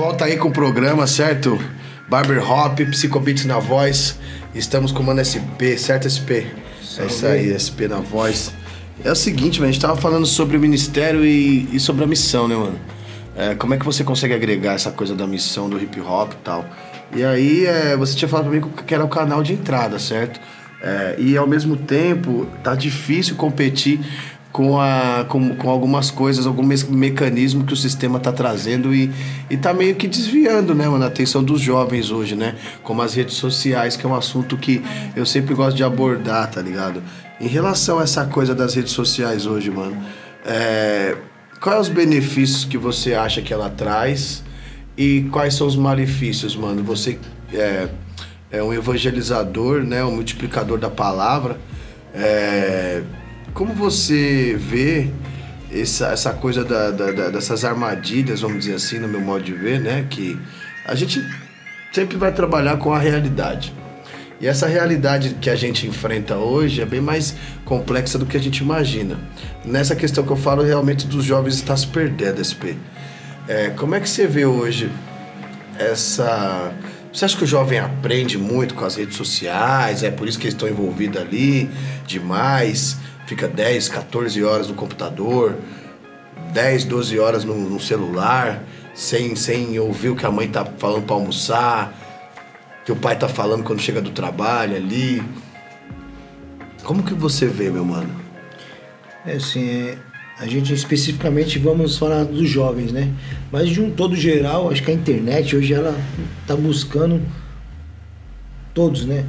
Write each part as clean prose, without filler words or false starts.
volta aí com o programa, certo? Barber Hop, Psicobeats na voz. Estamos com o Mano SP, certo, SP? É isso aí, SP na voz. É o seguinte, mano, a gente tava falando sobre o ministério e sobre a missão, né, mano? Como é que você consegue agregar essa coisa da missão do hip hop e tal? E aí, você tinha falado pra mim que era o canal de entrada, certo? E ao mesmo tempo, tá difícil competir com algumas coisas, algum mecanismo que o sistema tá trazendo e tá meio que desviando, né, mano, a atenção dos jovens hoje, né? Como as redes sociais, que é um assunto que eu sempre gosto de abordar, tá ligado? Em relação a essa coisa das redes sociais hoje, mano, quais os benefícios que você acha que ela traz e quais são os malefícios, mano? Você é um evangelizador, né, um multiplicador da palavra. Como você vê essa coisa dessas armadilhas, vamos dizer assim, no meu modo de ver, né? Que a gente sempre vai trabalhar com a realidade. E essa realidade que a gente enfrenta hoje é bem mais complexa do que a gente imagina. Nessa questão que eu falo realmente dos jovens estar se perdendo, SP. Como é que você vê hoje essa... Você acha que o jovem aprende muito com as redes sociais? É por isso que eles estão envolvidos ali demais? Fica 10, 14 horas no computador, 10, 12 horas no celular, sem ouvir o que a mãe tá falando pra almoçar, que o pai tá falando quando chega do trabalho ali. Como que você vê, meu mano? Assim, a gente especificamente vamos falar dos jovens, né? Mas de um todo geral, acho que a internet hoje ela tá buscando todos, né?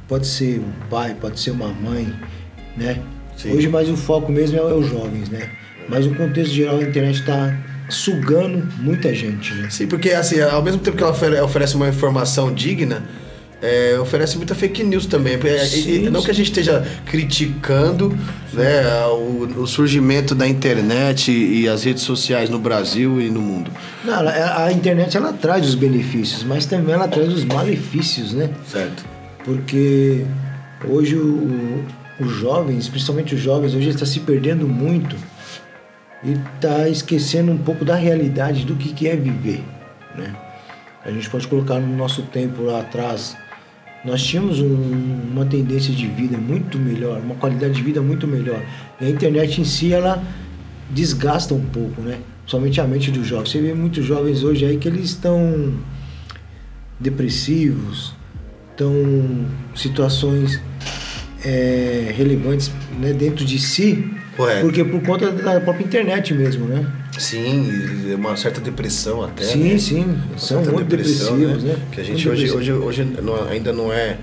Pode ser um pai, pode ser uma mãe, né? Sim. Hoje mais o foco mesmo é os jovens, né? Mas no contexto geral a internet está sugando muita gente, né? Sim, porque assim, ao mesmo tempo que ela oferece uma informação digna, oferece muita fake news também. Sim, não que a gente esteja criticando, né, o surgimento da internet e as redes sociais no Brasil e no mundo. Não, a internet ela traz os benefícios, mas também ela traz os malefícios, né? Certo. Porque hoje os jovens, principalmente os jovens, hoje está se perdendo muito e está esquecendo um pouco da realidade do que é viver, né? A gente pode colocar no nosso tempo lá atrás, nós tínhamos uma tendência de vida muito melhor, uma qualidade de vida muito melhor. E a internet em si, ela desgasta um pouco, né? Somente a mente dos jovens. Você vê muitos jovens hoje aí que eles estão depressivos, estão em situações relevantes, né, dentro de si, porque por conta da própria internet mesmo, né? Sim, uma certa depressão até. Sim, né? sim, são muito depressivos, né? Que a gente hoje ainda não é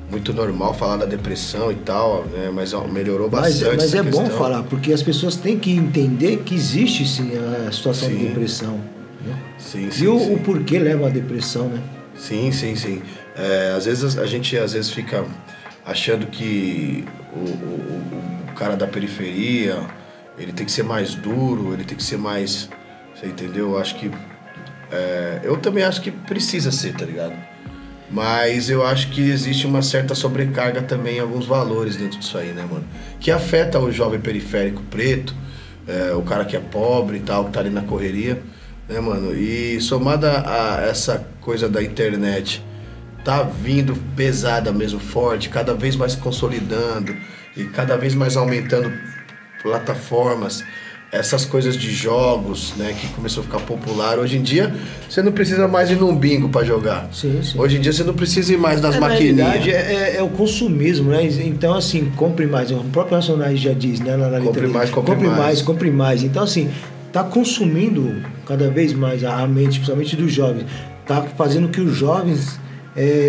muito normal falar da depressão e tal, né? Mas melhorou bastante. Mas é bom falar, porque as pessoas têm que entender que existe sim a situação de depressão, né? Sim, e o porquê leva à depressão, né? Sim. Às vezes a gente fica achando que o cara da periferia, ele tem que ser mais duro, ele tem que ser mais... Você entendeu? Eu também acho que precisa ser, tá ligado? Mas eu acho que existe uma certa sobrecarga também em alguns valores dentro disso aí, né, mano? Que afeta o jovem periférico preto, o cara que é pobre e tal, que tá ali na correria, né, mano? E somada a essa coisa da internet, tá vindo pesada mesmo, forte, cada vez mais consolidando e cada vez mais aumentando plataformas, essas coisas de jogos, né, que começou a ficar popular. Hoje em dia, você não precisa mais ir num bingo pra jogar. Sim. Hoje em dia, você não precisa ir mais nas maquininhas. Na verdade, é o consumismo, né? Então, assim, compre mais. O próprio Racionais já diz, né? Na compre mais. Então, assim, tá consumindo cada vez mais a mente, principalmente dos jovens. Tá fazendo que os jovens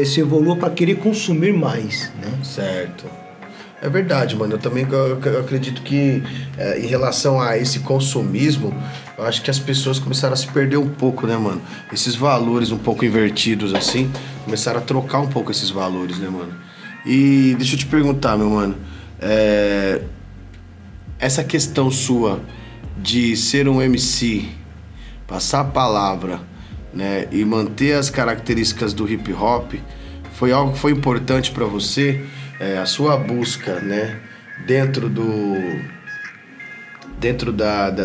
se evoluam para querer consumir mais, né? Certo. É verdade, mano. Eu também acredito que em relação a esse consumismo, eu acho que as pessoas começaram a se perder um pouco, né, mano? Esses valores um pouco invertidos, assim, começaram a trocar um pouco esses valores, né, mano? E deixa eu te perguntar, meu mano, essa questão sua de ser um MC, passar a palavra, né, e manter as características do hip hop, foi algo que foi importante pra você? A sua busca, né, dentro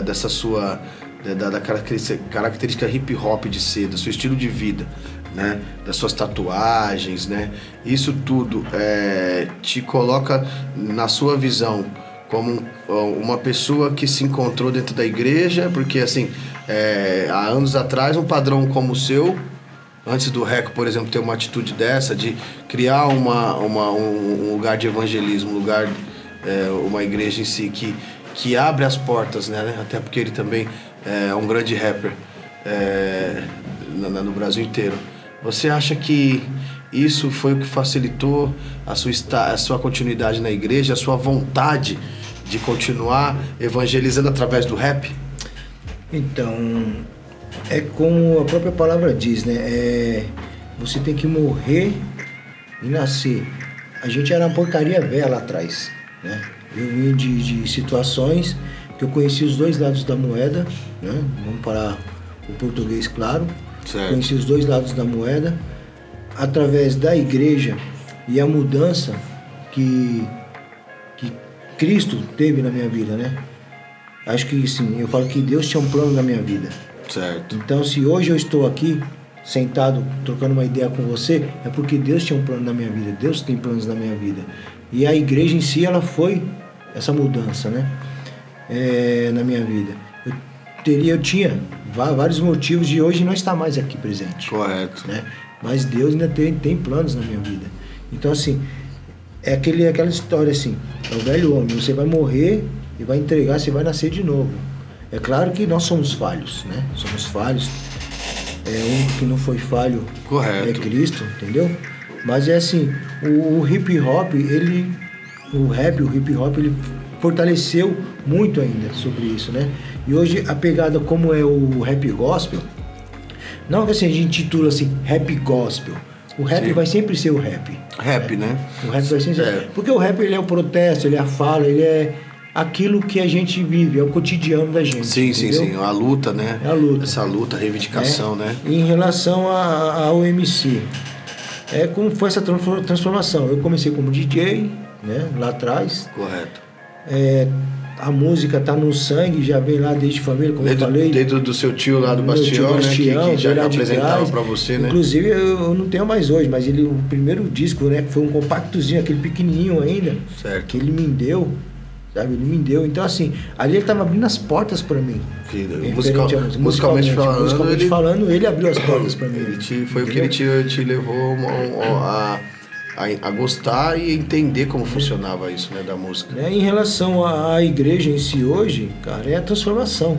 dessa sua da característica hip hop de ser, do seu estilo de vida, né? Das suas tatuagens, né? Isso tudo te coloca na sua visão como uma pessoa que se encontrou dentro da igreja, porque assim, há anos atrás um padrão como o seu, antes do Reco, por exemplo, ter uma atitude dessa, de criar um lugar de evangelismo, uma igreja em si que abre as portas, né? Até porque ele também é um grande rapper no Brasil inteiro. Você acha que isso foi o que facilitou a sua continuidade na igreja, a sua vontade de continuar evangelizando através do rap? Então, é como a própria palavra diz, né? Você tem que morrer e nascer. A gente era uma porcaria velha lá atrás, né? Eu vim de situações que eu conheci os dois lados da moeda, né? Vamos para o português, claro. Certo. Conheci os dois lados da moeda através da igreja e a mudança que Cristo teve na minha vida, né? Acho que sim, eu falo que Deus tinha um plano na minha vida. Certo. Então, se hoje eu estou aqui sentado trocando uma ideia com você, é porque Deus tinha um plano na minha vida. Deus tem planos na minha vida. E a igreja em si, ela foi essa mudança, né? Na minha vida. Eu tinha vários motivos de hoje não estar mais aqui presente. Correto. Né? Mas Deus ainda tem planos na minha vida. Então, assim, aquela história assim, é o velho homem, você vai morrer e vai entregar, você vai nascer de novo. É claro que nós somos falhos, né? Somos falhos. Um que não foi falho. Correto. É Cristo, entendeu? Mas é assim, o hip hop, o hip hop, ele fortaleceu muito ainda sobre isso, né? E hoje a pegada como é o rap gospel, não que assim, a gente titula assim, rap gospel. O rap Sim. vai sempre ser o rap. Rap, né? O rap vai sempre ser. Porque o rap, ele é o protesto, ele é a fala, ele é aquilo que a gente vive, é o cotidiano da gente. Sim, entendeu? sim. A luta, né? É a luta. Essa luta, a reivindicação, né? E em relação ao MC, como foi essa transformação? Eu comecei como DJ, né? Lá atrás. Correto. A música tá no sangue, já vem lá desde família, como eu falei. Dentro do seu tio lá do Bastião, né? Que já apresentava pra você, né? Inclusive, eu não tenho mais hoje, mas o primeiro disco, né? Foi um compactozinho, aquele pequenininho ainda. Certo. Que ele me deu, sabe? Ele me deu. Então, assim, ali ele tava abrindo as portas pra mim. Musicalmente falando, ele abriu as portas pra mim. Foi o que ele te levou a gostar e entender como funcionava isso, né, da música. Em relação à igreja em si hoje, cara, é a transformação.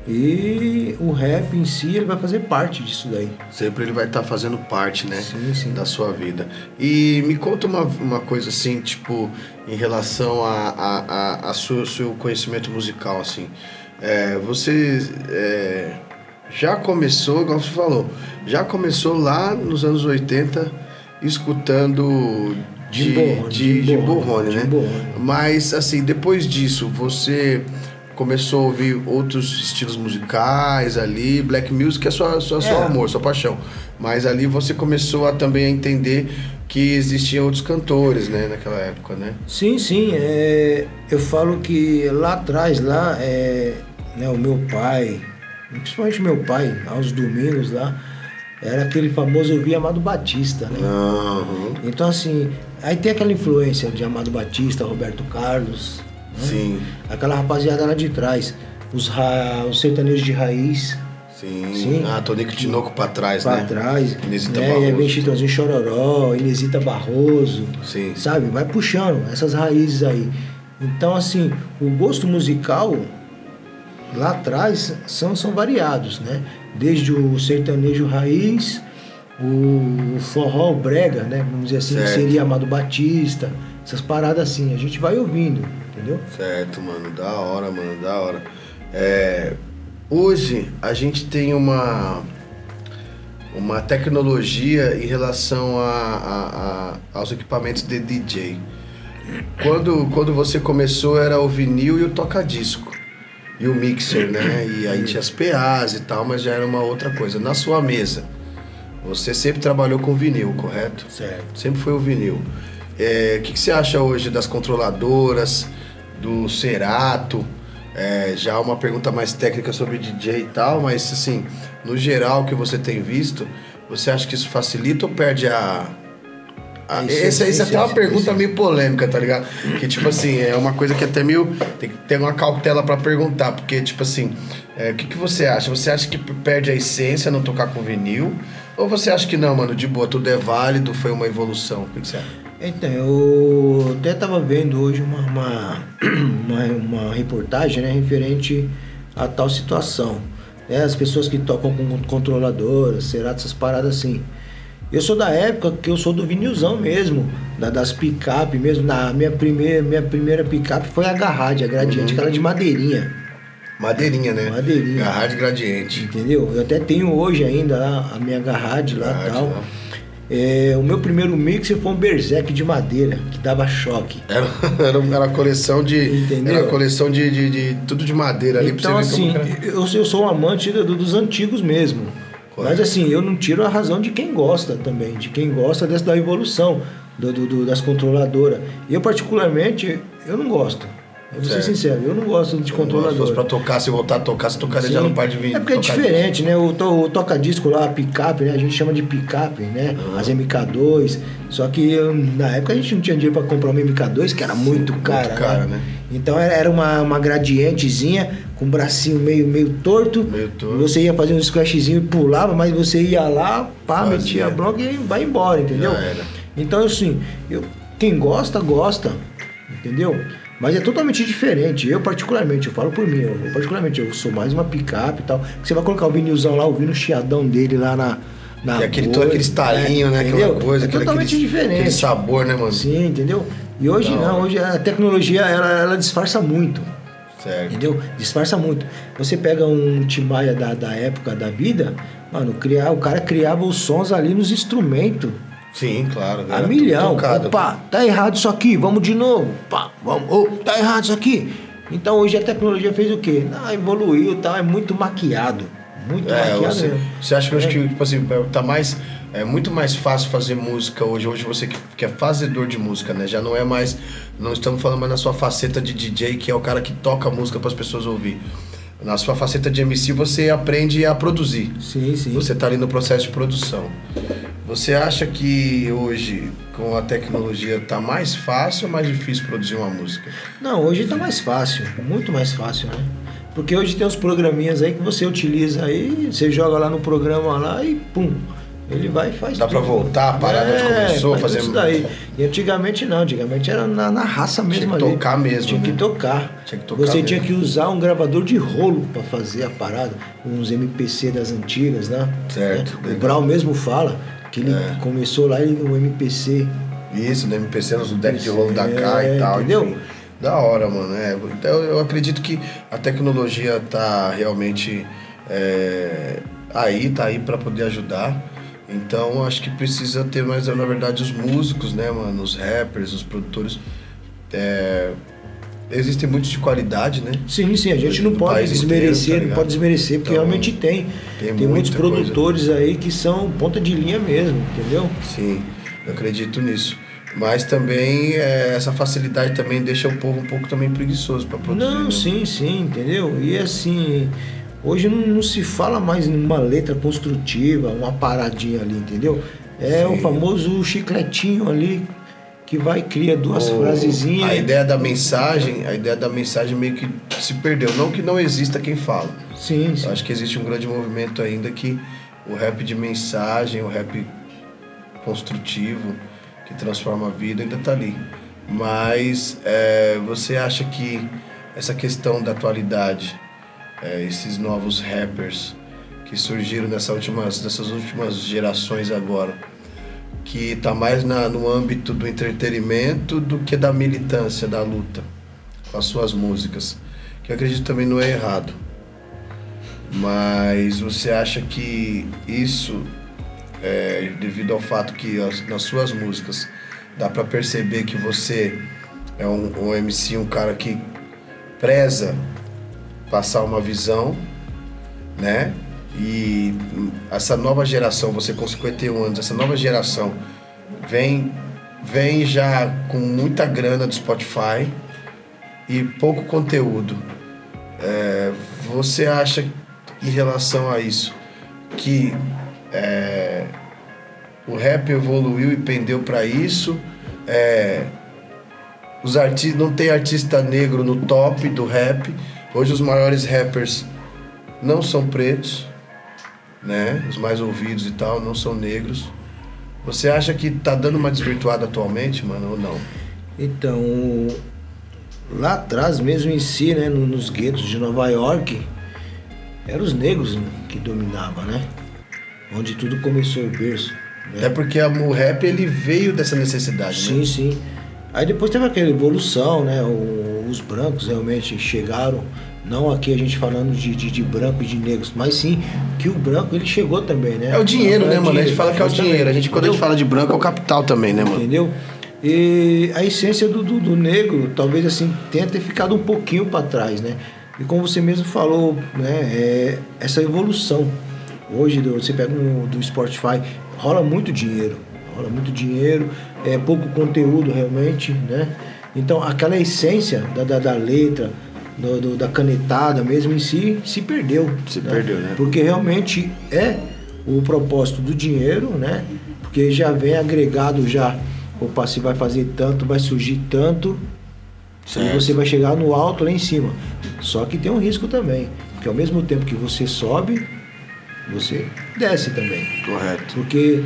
E o rap em si, ele vai fazer parte disso daí. Sempre ele vai estar fazendo parte, né, sim. da sua vida. E me conta uma coisa assim, tipo, em relação a seu conhecimento musical, assim. Você já começou, igual você falou, já começou lá nos anos 80 escutando Jimbo Rony, né? Mas, assim, depois disso, você começou a ouvir outros estilos musicais ali, black music é seu amor, sua paixão. Mas ali você começou a também a entender que existiam outros cantores, né, naquela época, né? Sim. Eu falo que lá atrás, o meu pai, principalmente meu pai, aos domingos lá, era aquele famoso ouvir Amado Batista, né? Uhum. Então, assim, aí tem aquela influência de Amado Batista, Roberto Carlos, né? Sim. Aquela rapaziada lá de trás, os sertanejos de raiz. Sim. Tonico Tinoco pra trás, né? Pra trás. Inesita Barroso. Vem Chitãozinho Chororó, Inesita Barroso. Sim. Sabe? Vai puxando essas raízes aí. Então, assim, o gosto musical lá atrás são variados, né? Desde o sertanejo raiz, o forró, o brega, né? Vamos dizer assim, que seria Amado Batista, essas paradas assim. A gente vai ouvindo, entendeu? Certo, mano. Da hora, mano. Da hora. Hoje, a gente tem uma tecnologia em relação aos equipamentos de DJ. Quando você começou, era o vinil e o toca-disco. E o mixer, né? E aí tinha as PAs e tal, mas já era uma outra coisa. Na sua mesa, você sempre trabalhou com vinil, correto? Certo. Sempre foi o vinil. O que você acha hoje das controladoras, do Cerato? já uma pergunta mais técnica sobre DJ e tal, mas assim, no geral que você tem visto, você acha que isso facilita ou perde essa é até uma pergunta meio polêmica, tá ligado? Que, tipo assim, é uma coisa que até meio... Tem que ter uma cautela pra perguntar, porque, tipo assim, o que você acha? Você acha que perde a essência não tocar com vinil? Ou você acha que não, mano, de boa, tudo é válido, foi uma evolução? O que você acha? Então, eu até tava vendo hoje uma reportagem, né, referente a tal situação. As pessoas que tocam com controladoras, Serato, essas paradas assim. Eu sou da época que eu sou do vinilzão mesmo, das picape mesmo. Minha primeira picape foi a Garrad, a Gradiente, aquela de madeirinha. Madeirinha, né? Madeirinha. Garrad Gradiente. Entendeu? Eu até tenho hoje ainda a minha Garrad lá e tal. O meu primeiro mixer foi um Berserk de madeira, que dava choque. Era a coleção de... Entendeu? Era a coleção de tudo de madeira ali. Então, pra você ver assim, eu sou um amante dos antigos mesmo. Mas assim, eu não tiro a razão de quem gosta também, de quem gosta da evolução das controladoras. Eu particularmente, eu não gosto. Eu vou ser sincero, eu não gosto de controladora. Se fosse pra tocar, se voltar a tocar, você tocaria já no par de vinho. É porque é diferente, né? O toca-disco lá, a picape, né? A gente chama de picape, né? As MK2. Só que na época a gente não tinha dinheiro pra comprar uma MK2, que era muito cara, né? Então era uma gradientezinha com o bracinho meio torto. Você ia fazer um scratchzinho e pulava, mas você ia lá, pá, metia a bronca e vai embora, entendeu? Então, assim, quem gosta, entendeu? Mas é totalmente diferente. Eu falo por mim, eu sou mais uma picape e tal. Você vai colocar o vinilzão lá, ouvindo o chiadão dele lá na e todo aquele estalinho, né? Entendeu? Aquela coisa, totalmente diferente. Aquele sabor, né, mano? Sim, entendeu? E hoje não, hoje a tecnologia, ela disfarça muito. Certo. Entendeu? Disfarça muito. Você pega um Tim Maia da época da vida, mano, o cara criava os sons ali nos instrumentos. Sim, claro. A milhão. Opa, tá errado isso aqui, vamos de novo. Pá, vamos. Tá errado isso aqui. Então hoje a tecnologia fez o quê? Evoluiu e tal, é muito maquiado. Muito maquiado mesmo. Você acha que tipo assim, tá mais... É muito mais fácil fazer música hoje. Hoje você que é fazedor de música, né? Já não é mais... Não estamos falando mais na sua faceta de DJ, que é o cara que toca música para as pessoas ouvir. Na sua faceta de MC, você aprende a produzir. Sim. Você tá ali no processo de produção. Você acha que hoje, com a tecnologia, tá mais fácil ou mais difícil produzir uma música? Não, hoje tá mais fácil. Muito mais fácil, né? Porque hoje tem uns programinhas aí que você utiliza aí, você joga lá no programa lá e pum, ele vai e faz. Dá tudo. Pra voltar, parar onde começou, fazer isso daí. E antigamente não, antigamente era na raça mesmo ali. Tinha que tocar mesmo. Tinha que tocar. Você tinha que usar um gravador de rolo pra fazer a parada, uns MPC das antigas, né? Certo. O Brau mesmo fala que ele começou lá no MPC. Isso, no MPC, no deck de rolo da K e tal. Entendeu? Enfim. Da hora, mano. Então eu acredito que a tecnologia tá realmente tá aí pra poder ajudar. Então acho que precisa ter mais, na verdade, os músicos, né, mano? Os rappers, os produtores. Existem muitos de qualidade, né? Sim, a gente não pode desmerecer, inteiro, tá porque então, realmente tem. Tem muitos produtores aí que são ponta de linha mesmo, entendeu? Sim, eu acredito nisso. Mas também essa facilidade também deixa o povo um pouco também preguiçoso para produzir. Não, né? Sim, entendeu? E assim, hoje não se fala mais em uma letra construtiva, uma paradinha ali, entendeu? O famoso chicletinho ali que vai cria duas frasezinhas. A ideia da mensagem meio que se perdeu. Não que não exista quem fala. Sim. Eu acho que existe um grande movimento ainda que o rap de mensagem, o rap construtivo, que transforma a vida, ainda tá ali. Mas você acha que essa questão da atualidade, esses novos rappers que surgiram nessas últimas gerações agora, que tá mais no âmbito do entretenimento do que da militância, da luta, com as suas músicas, que eu acredito também não é errado. Mas você acha que isso, devido ao fato que nas suas músicas dá pra perceber que você é um MC, um cara que preza passar uma visão, né? E essa nova geração, você com 51 anos, essa nova geração vem já com muita grana do Spotify e pouco conteúdo. Você acha, em relação a isso, que o rap evoluiu e pendeu para isso? Os artistas, não tem artista negro no top do rap. Hoje os maiores rappers não são pretos, né? Os mais ouvidos e tal não são negros. Você acha que tá dando uma desvirtuada atualmente, mano, ou não? Então, lá atrás mesmo em si, né, nos guetos de Nova York, eram os negros, né, que dominavam, né? Onde tudo começou o berço. Né? É porque o rap, ele veio dessa necessidade, sim, né? Sim. Aí depois teve aquela evolução, né? Os brancos realmente chegaram, não aqui a gente falando de branco e de negros, mas sim que o branco ele chegou também, né? É o dinheiro, né, mano? A gente fala que é o dinheiro. Quando a gente fala de branco, é o capital também, né, mano? Entendeu? E a essência do negro, talvez assim, tenha ter ficado um pouquinho para trás, né? E como você mesmo falou, né? Essa evolução. Hoje, você pega do Spotify, rola muito dinheiro, pouco conteúdo realmente, né? Então, aquela essência da letra, da canetada mesmo em si, se perdeu. Perdeu, né? Porque realmente é o propósito do dinheiro, né? Porque já vem agregado já, opa, se vai fazer tanto, vai surgir tanto, certo. E você vai chegar no alto lá em cima. Só que tem um risco também, porque ao mesmo tempo que você sobe, você desce também. Correto. Porque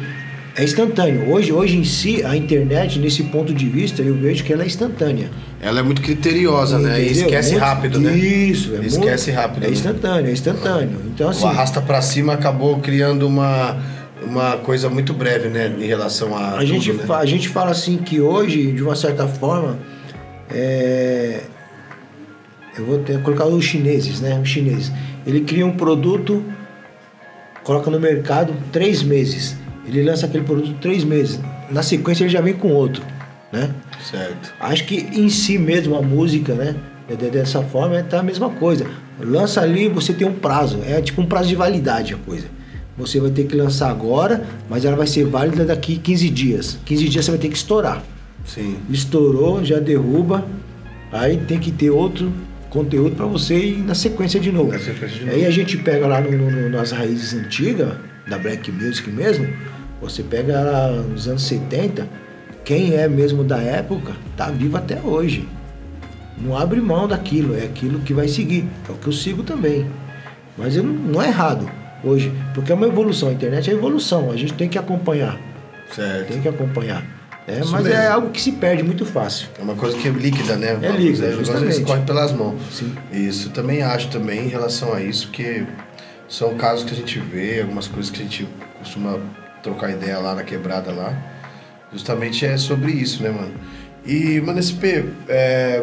é instantâneo. Hoje em si, a internet, nesse ponto de vista, eu vejo que ela é instantânea. Ela é muito criteriosa, né? E esquece rápido, né? Isso. Esquece rápido. É instantâneo. Então, assim... O arrasta pra cima acabou criando uma coisa muito breve, né? Em relação a a gente fala assim que hoje, de uma certa forma, eu vou colocar os chineses, né? Os chineses. Ele cria um produto, coloca no mercado 3 meses. Ele lança aquele produto 3 meses. Na sequência ele já vem com outro, né? Certo. Acho que em si mesmo a música, né? Dessa forma tá a mesma coisa. Lança ali, você tem um prazo. É tipo um prazo de validade a coisa. Você vai ter que lançar agora, mas ela vai ser válida daqui 15 dias. 15 dias você vai ter que estourar. Sim. Estourou, já derruba. Aí tem que ter outro conteúdo para você ir na sequência de novo. Aí a gente pega lá nas raízes antigas, da Black Music mesmo, você pega lá nos anos 70, quem é mesmo da época, tá vivo até hoje. Não abre mão daquilo, é aquilo que vai seguir. É o que eu sigo também. Mas não é errado hoje, porque é uma evolução. A internet é evolução, a gente tem que acompanhar. Certo. Tem que acompanhar. Mas mesmo. É algo que se perde muito fácil. É uma coisa que é líquida, né? É líquida, justamente. Escorre pelas mãos. Sim. Isso, também acho também em relação a isso, que são casos que a gente vê, algumas coisas que a gente costuma trocar ideia lá na quebrada lá. Justamente é sobre isso, né, mano? E, mano, SP,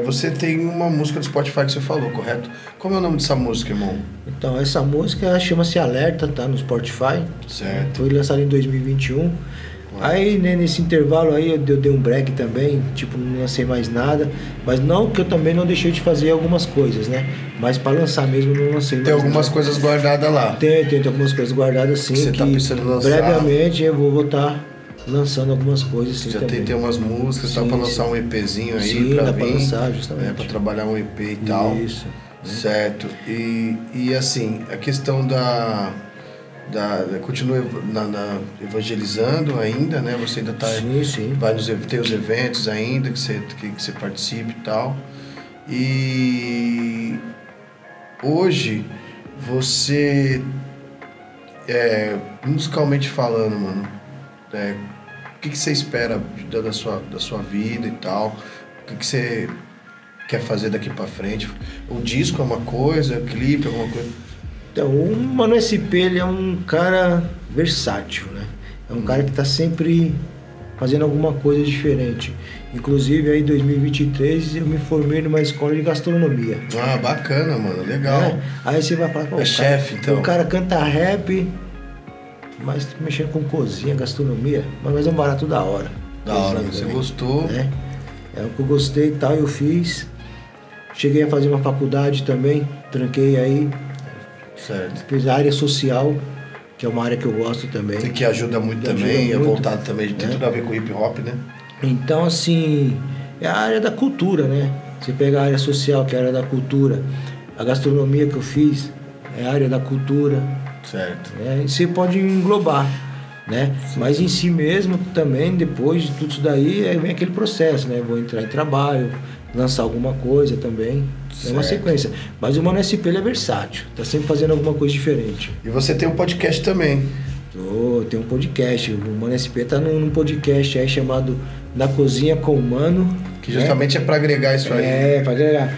você tem uma música do Spotify que você falou, correto? Como é o nome dessa música, irmão? Então, essa música chama-se Alerta, tá? No Spotify. Certo. Foi lançada em 2021. Aí, né, nesse intervalo aí, eu dei um break também, tipo, não lancei mais nada. Mas não que eu também não deixei de fazer algumas coisas, né? Mas pra lançar mesmo, não lancei mais. Tem algumas nada. Coisas guardadas lá. Tem algumas coisas guardadas sim. Você que tá pensando em lançar? brevemente eu vou estar lançando algumas coisas sim. Já também. tem umas músicas, sim, dá pra lançar um EPzinho aí, sim, pra dá vir. Pra lançar, justamente. Pra trabalhar um EP e tal. Isso. Certo. E assim, a questão continua evangelizando ainda, né? Você ainda tá... Sim. Tem os eventos ainda que você participa e tal. E hoje você, musicalmente falando, mano, o que você espera da sua vida e tal? O que você quer fazer daqui pra frente? O disco é uma coisa, o clipe é alguma coisa? Então, o Mano SP, ele é um cara versátil, né? É um cara que tá sempre fazendo alguma coisa diferente. Inclusive, aí em 2023, eu me formei numa escola de gastronomia. Ah, bacana, mano, legal. Aí você vai falar... É chefe, então. O cara canta rap, mas mexendo com cozinha, gastronomia, mas é um barato da hora. Da hora, você gostou. Né? É o que eu gostei e tal, eu fiz. Cheguei a fazer uma faculdade também, tranquei aí. Certo. Fiz a área social, que é uma área que eu gosto também. Que ajuda muito também, é voltado também, tem tudo a ver com hip hop, né? Então, assim, é a área da cultura, né? Você pega a área social, que é a área da cultura. A gastronomia que eu fiz é a área da cultura. Certo. Né? E você pode englobar, né? Mas em si mesmo também, depois de tudo isso daí, vem aquele processo, né? Vou entrar em trabalho, lançar alguma coisa também. É uma sequência. Mas o Mano SP ele é versátil, tá sempre fazendo alguma coisa diferente. E você tem um podcast também. Tem um podcast. O Mano SP tá num podcast aí chamado Na Cozinha com o Mano. Que justamente é para agregar isso aí. É, para agregar.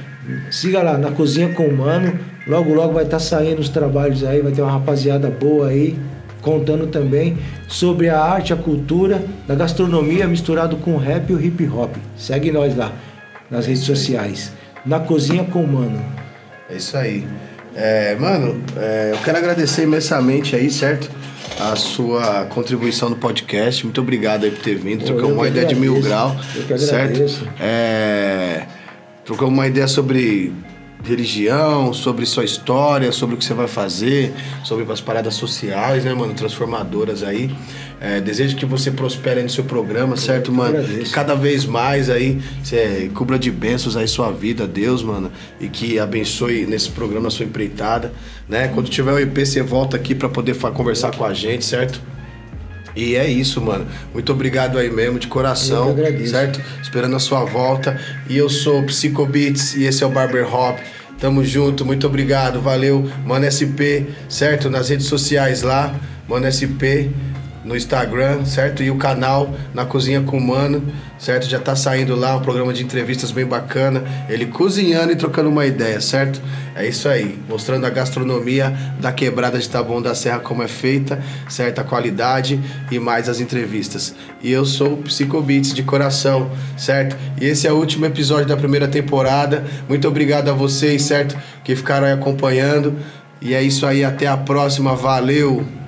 Siga lá, Na Cozinha com o Mano. Logo, logo vai estar saindo os trabalhos aí, vai ter uma rapaziada boa aí, contando também sobre a arte, a cultura da gastronomia misturado com o rap e o hip hop. Segue nós lá, nas redes sociais. Na Cozinha com o Mano. É isso aí. Mano, eu quero agradecer imensamente aí, certo? A sua contribuição no podcast. Muito obrigado aí por ter vindo. Trocamos uma ideia de 1000 graus. Eu que agradeço. Certo? Trocamos uma ideia sobre religião, sobre sua história, sobre o que você vai fazer, sobre as paradas sociais, né, mano? Transformadoras aí. Desejo que você prospere no seu programa, certo, mano? Que cada vez mais aí você cubra de bênçãos aí sua vida, Deus, mano. E que abençoe nesse programa a sua empreitada, né? Quando tiver o EP, você volta aqui pra poder conversar com a gente, certo? E é isso, mano. Muito obrigado aí mesmo, de coração. Eu que agradeço. Certo? Esperando a sua volta. E eu sou o Psycho Beats e esse é o Barber Hop. Tamo junto, muito obrigado, valeu. Mano SP, certo? Nas redes sociais lá, Mano SP, no Instagram, certo? E o canal Na Cozinha com o Mano, certo? Já tá saindo lá um programa de entrevistas bem bacana. Ele cozinhando e trocando uma ideia, certo? É isso aí, mostrando a gastronomia da quebrada de Taboão da Serra, como é feita, certa qualidade e mais as entrevistas. E eu sou o Psycho Beats de coração, certo? E esse é o último episódio da primeira temporada. Muito obrigado a vocês, certo? Que ficaram aí acompanhando. E é isso aí, até a próxima, valeu!